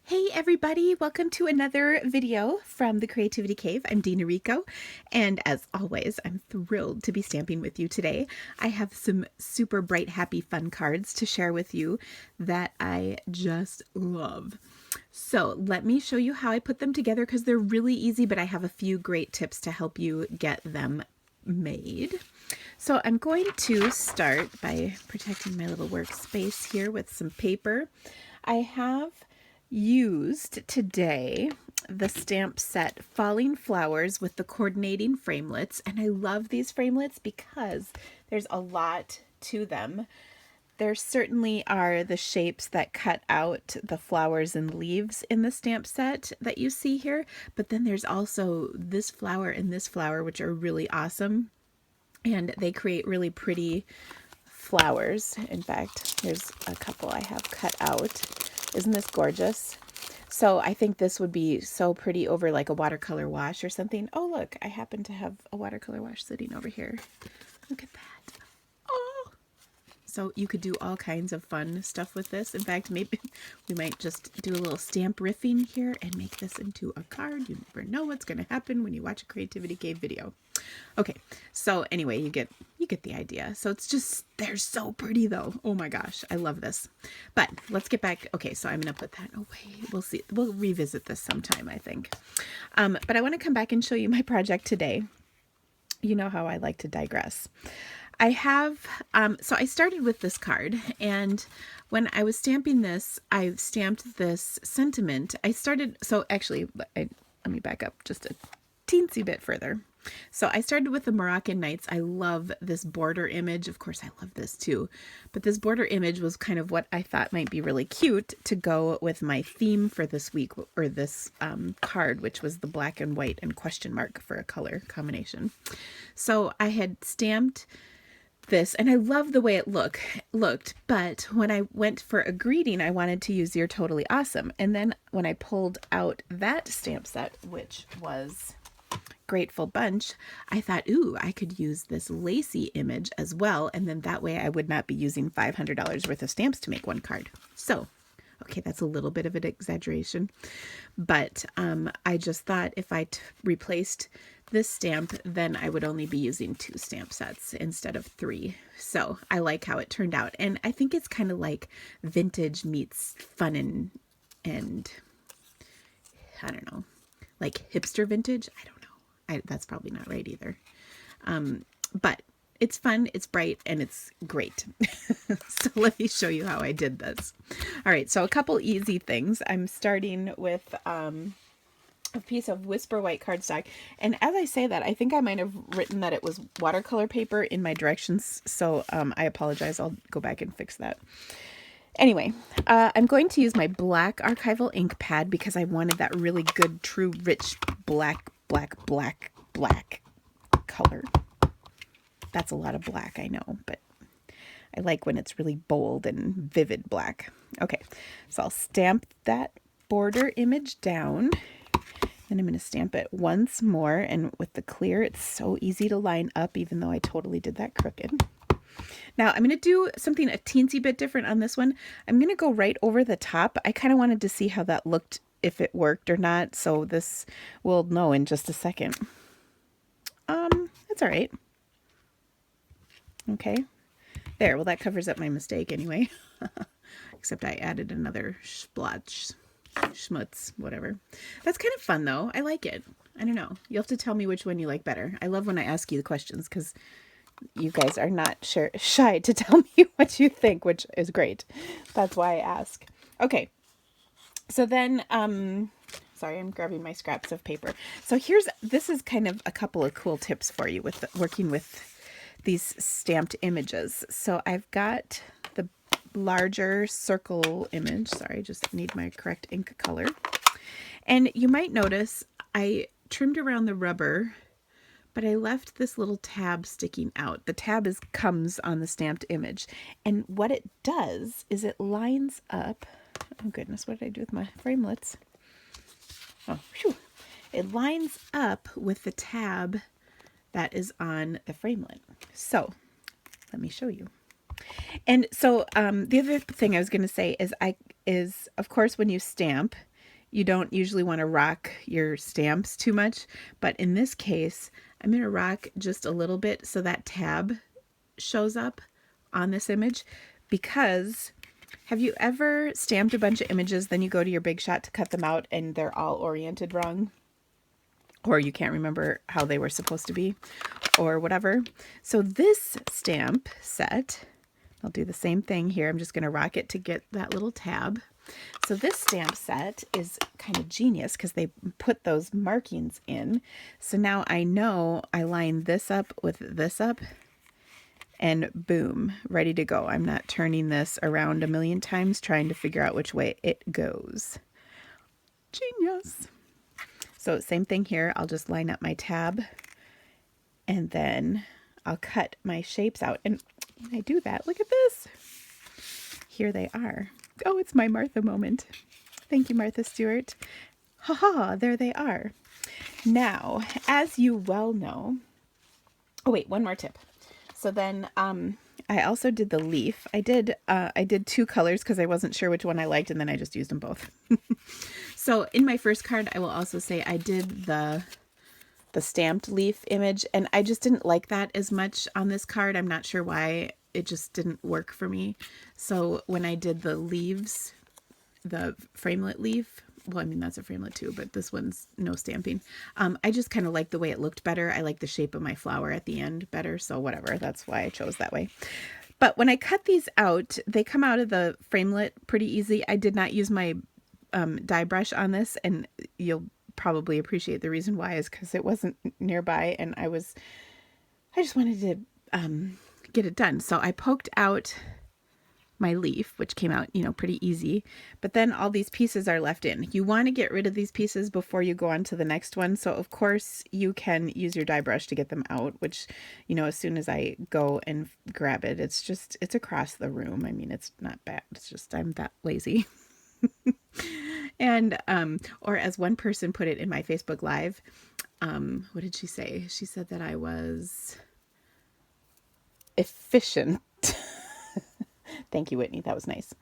Hey everybody, welcome to another video from the Creativity Cave. I'm Dina Rico, and as always, I'm thrilled to be stamping with you today. I have some super bright, happy, fun cards to share with you that I just love. So let me show you how I put them together because they're really easy, but I have a few great tips to help you get them made. So I'm going to start by protecting my little workspace here with some paper. I have used today the stamp set Falling Flowers with the coordinating framelits, and I love these framelits because there's a lot to them. There certainly are the shapes that cut out the flowers and leaves in the stamp set that you see here, but then there's also this flower and this flower, which are really awesome, and they create really pretty flowers. In fact, here's a couple I have cut out. Isn't this gorgeous? So I think this would be so pretty over like a watercolor wash or something. Oh, look, I happen to have a watercolor wash sitting over here. Look at that. Oh, so you could do all kinds of fun stuff with this. In fact, maybe we might just do a little stamp riffing here and make this into a card. You never know what's going to happen when you watch a Creativity Cave video. Okay, so anyway, you get the idea. So it's just, they're so pretty though. Oh my gosh, I love this. But let's get back. Okay, so I'm going to put that away. We'll see. We'll revisit this sometime, I think. But I want to come back and show you my project today. You know how I like to digress. I have, so I started with this card, and when I was stamping this, I stamped this sentiment. I started, so actually, let me back up just a teensy bit further. So I started with the Moroccan Nights. I love this border image. Of course, I love this too. But this border image was kind of what I thought might be really cute to go with my theme for this week, or this card, which was the black and white and question mark for a color combination. So I had stamped this, and I love the way it looked, but when I went for a greeting, I wanted to use You're Totally Awesome. And then when I pulled out that stamp set, which was Grateful Bunch, I thought, ooh, I could use this lacy image as well, and then that way I would not be using $500 worth of stamps to make one card. So, okay, that's a little bit of an exaggeration, but I just thought if I replaced this stamp, then I would only be using 2 stamp sets instead of 3. So I like how it turned out, and I think it's kind of like vintage meets fun and I don't know, like hipster vintage. I don't know. That's probably not right either. But it's fun, it's bright, and it's great. So let me show you how I did this. All right, so a couple easy things. I'm starting with a piece of Whisper White cardstock. And as I say that, I think I might have written that it was watercolor paper in my directions. So I apologize. I'll go back and fix that. Anyway, I'm going to use my black archival ink pad because I wanted that really good, true, rich black color. That's a lot of black, I know, but I like when it's really bold and vivid black. Okay, so I'll stamp that border image down. Then I'm going to stamp it once more, and with the clear, it's so easy to line up, even though I totally did that crooked. Now I'm going to do something a teensy bit different on this one. I'm going to go right over the top. I kind of wanted to see how that looked, if it worked or not, so this we'll know in just a second. It's all right. Okay, there. Well, that covers up my mistake anyway. Except I added another splotch, schmutz, whatever. That's kind of fun though. I like it. I don't know. You'll have to tell me which one you like better. I love when I ask you the questions because you guys are not shy to tell me what you think, which is great. That's why I ask. Okay. So then, sorry, I'm grabbing my scraps of paper. So this is kind of a couple of cool tips for you with working with these stamped images. So I've got the larger circle image. Sorry, I just need my correct ink color. And you might notice I trimmed around the rubber, but I left this little tab sticking out. The tab comes on the stamped image. And what it does is it lines up. Oh goodness, what did I do with my framelits? Oh, whew. It lines up with the tab that is on the framelit. So let me show you. And so the other thing I was going to say is of course when you stamp, you don't usually want to rock your stamps too much, but in this case, I'm going to rock just a little bit so that tab shows up on this image. Because have you ever stamped a bunch of images, then you go to your Big Shot to cut them out and they're all oriented wrong? Or you can't remember how they were supposed to be or whatever. So this stamp set, I'll do the same thing here. I'm just going to rock it to get that little tab. So this stamp set is kind of genius because they put those markings in. So now I know I line this up with this up and boom, ready to go. I'm not turning this around a million times trying to figure out which way it goes. Genius. So same thing here. I'll just line up my tab and then I'll cut my shapes out. And when I do that, look at this. Here they are. Oh, it's my Martha moment. Thank you, Martha Stewart. Haha, there they are. Now, as you well know, oh wait, one more tip. So then I also did the leaf. I did 2 colors because I wasn't sure which one I liked, and then I just used them both. So in my first card, I will also say I did the stamped leaf image, and I just didn't like that as much on this card. I'm not sure why. It just didn't work for me. So when I did the leaves, the framelit leaf, well, I mean, that's a framelit too, but this one's no stamping. I just kind of like the way it looked better. I like the shape of my flower at the end better. So whatever, that's why I chose that way. But when I cut these out, they come out of the framelit pretty easy. I did not use my die brush on this, and you'll probably appreciate the reason why is because it wasn't nearby, and I just wanted to get it done. So I poked out my leaf, which came out, pretty easy, but then all these pieces are left in. You want to get rid of these pieces before you go on to the next one. So of course you can use your die brush to get them out, which, as soon as I go and grab it, it's across the room. I mean, it's not bad. It's just, I'm that lazy. And, or as one person put it in my Facebook Live, what did she say? She said that I was efficient. Thank you, Whitney. That was nice.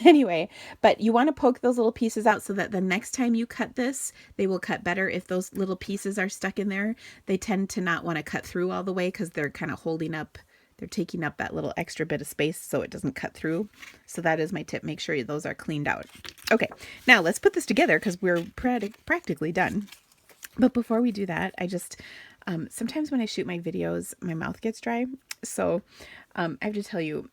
Anyway, but you want to poke those little pieces out so that the next time you cut this, they will cut better. If those little pieces are stuck in there, they tend to not want to cut through all the way because they're kind of holding up, they're taking up that little extra bit of space so it doesn't cut through. So that is my tip. Make sure those are cleaned out. Okay, now let's put this together because we're practically done. But before we do that, I just, sometimes when I shoot my videos, my mouth gets dry. So I have to tell you,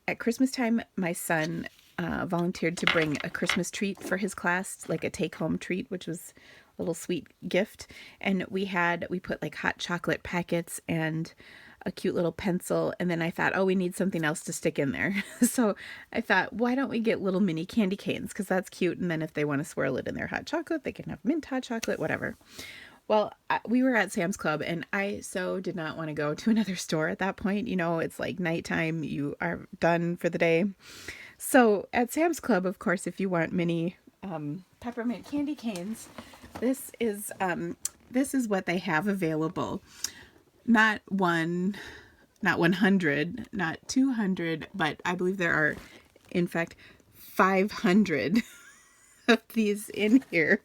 at Christmas time, my son volunteered to bring a Christmas treat for his class, like a take-home treat, which was a little sweet gift. And we put like hot chocolate packets and a cute little pencil. And then I thought, oh, we need something else to stick in there. So I thought, why don't we get little mini candy canes? Because that's cute. And then if they want to swirl it in their hot chocolate, they can have mint hot chocolate, whatever. Well, we were at Sam's Club, and I so did not want to go to another store at that point. It's like nighttime. You are done for the day. So at Sam's Club, of course, if you want mini peppermint candy canes, this is what they have available. Not 100, not 200, but I believe there are, in fact, 500 of these in here.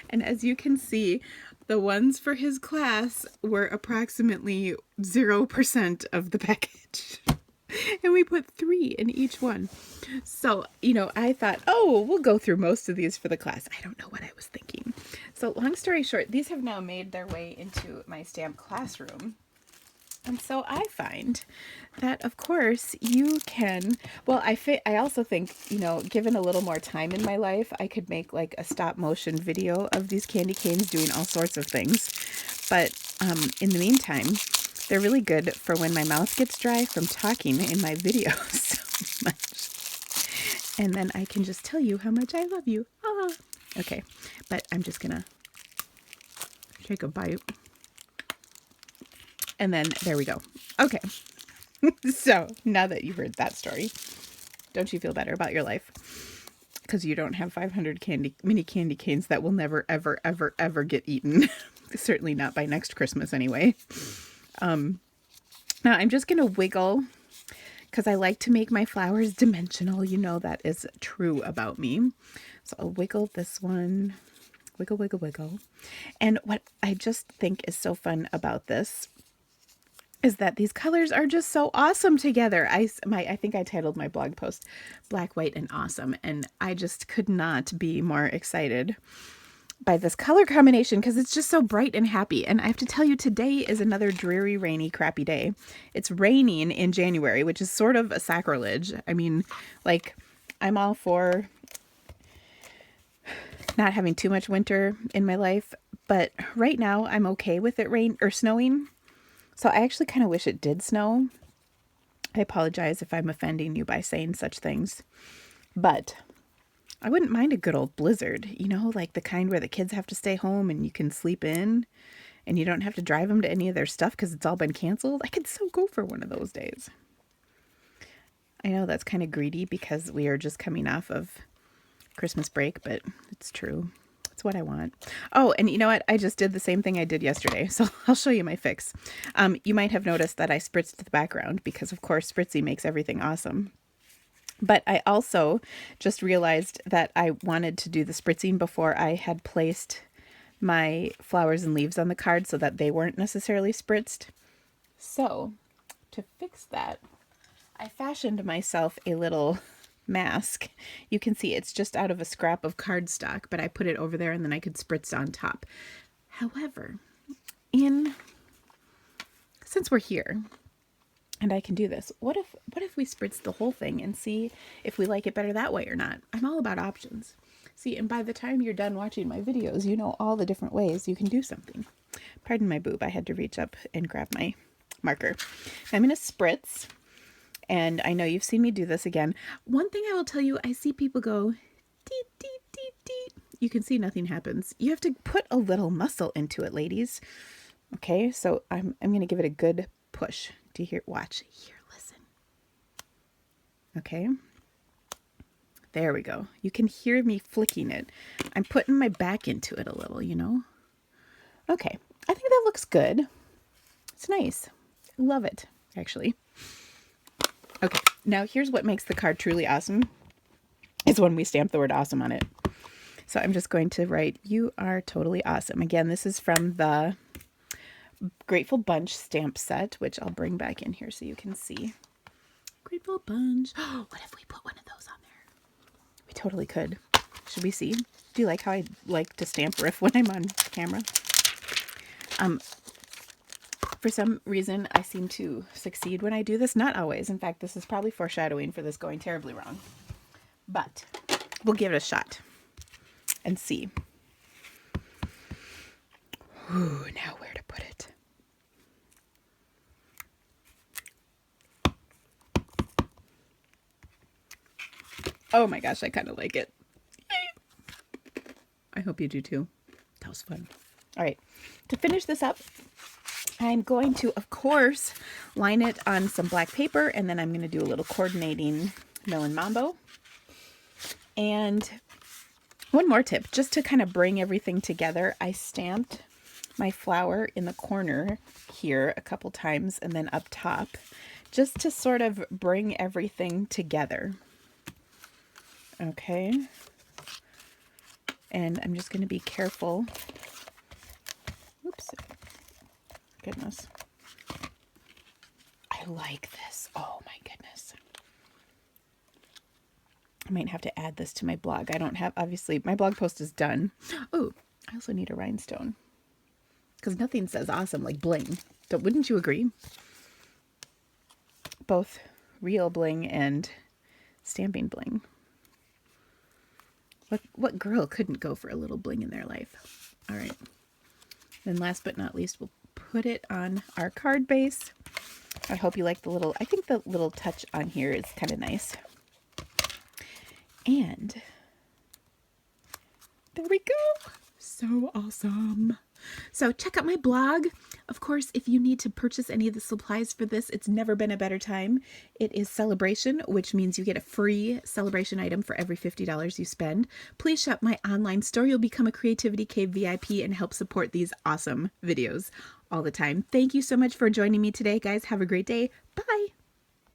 And as you can see, the ones for his class were approximately 0% of the package. And we put 3 in each one. So, I thought, oh, we'll go through most of these for the class. I don't know what I was thinking. So long story short, these have now made their way into my stamp classroom. And so I find that, of course, you can, well, I also think, given a little more time in my life, I could make like a stop motion video of these candy canes doing all sorts of things. But in the meantime, they're really good for when my mouth gets dry from talking in my videos so much. And then I can just tell you how much I love you. Ah. Okay, but I'm just going to take a bite. And then there we go. Okay. So now that you heard that story, don't you feel better about your life? Because you don't have 500 mini candy canes that will never, ever, ever, ever get eaten. Certainly not by next Christmas anyway. Now I'm just going to wiggle because I like to make my flowers dimensional. You know that is true about me. So I'll wiggle this one. Wiggle, wiggle, wiggle. And what I just think is so fun about this is that these colors are just so awesome together. I think I titled my blog post Black, White, and Awesome. And I just could not be more excited by this color combination because it's just so bright and happy. And I have to tell you, today is another dreary, rainy, crappy day. It's raining in January, which is sort of a sacrilege. I mean, like, I'm all for not having too much winter in my life, but right now I'm okay with it rain or snowing. So I actually kind of wish it did snow. I apologize if I'm offending you by saying such things, but I wouldn't mind a good old blizzard, you know, like the kind where the kids have to stay home and you can sleep in and you don't have to drive them to any of their stuff because it's all been canceled. I could so go for one of those days. I know that's kind of greedy because we are just coming off of Christmas break, but it's true. It's what I want. Oh, and you know what? I just did the same thing I did yesterday, so I'll show you my fix. You might have noticed that I spritzed the background because, of course, spritzy makes everything awesome. But I also just realized that I wanted to do the spritzing before I had placed my flowers and leaves on the card so that they weren't necessarily spritzed. So, to fix that, I fashioned myself a little mask. You can see it's just out of a scrap of cardstock, but I put it over there and then I could spritz on top. However, since we're here and I can do this, what if we spritz the whole thing and see if we like it better that way or not? I'm all about options. See, and by the time you're done watching my videos, you know all the different ways you can do something. Pardon my boob, I had to reach up and grab my marker. I'm going to spritz. And I know you've seen me do this again. One thing I will tell you, I see people go, deet, deet, deet, deet. You can see nothing happens. You have to put a little muscle into it, ladies. Okay, so I'm going to give it a good push. Do you hear? Watch. Here, listen. Okay. There we go. You can hear me flicking it. I'm putting my back into it a little, you know. Okay, I think that looks good. It's nice. I love it, actually. Okay, now here's what makes the card truly awesome, is when we stamp the word awesome on it. So I'm just going to write, "You are totally awesome." Again, this is from the Grateful Bunch stamp set, which I'll bring back in here so you can see. Grateful Bunch. Oh, what if we put one of those on there? We totally could. Should we see? Do you like how I like to stamp riff when I'm on camera? For some reason, I seem to succeed when I do this. Not always. In fact, this is probably foreshadowing for this going terribly wrong. But we'll give it a shot and see. Ooh, now where to put it? Oh my gosh, I kind of like it. Yay. I hope you do too. That was fun. All right, to finish this up, I'm going to, of course, line it on some black paper, and then I'm going to do a little coordinating Melon Mambo. And one more tip, just to kind of bring everything together, I stamped my flower in the corner here a couple times and then up top, just to sort of bring everything together. Okay. And I'm just going to be careful. Oops. Goodness. I like this. Oh my goodness. I might have to add this to my blog. I don't have, obviously, my blog post is done. Oh, I also need a rhinestone. Because nothing says awesome like bling. Wouldn't you agree? Both real bling and stamping bling. What girl couldn't go for a little bling in their life? All right. Then last but not least, we'll put it on our card base. I hope you like the little, I think the little touch on here is kind of nice. And there we go. So awesome. So check out my blog. Of course, if you need to purchase any of the supplies for this, it's never been a better time. It is Celebration, which means you get a free Celebration item for every $50 you spend. Please shop my online store. You'll become a Creativity Cave VIP and help support these awesome videos all the time. Thank you so much for joining me today, guys. Have a great day. Bye.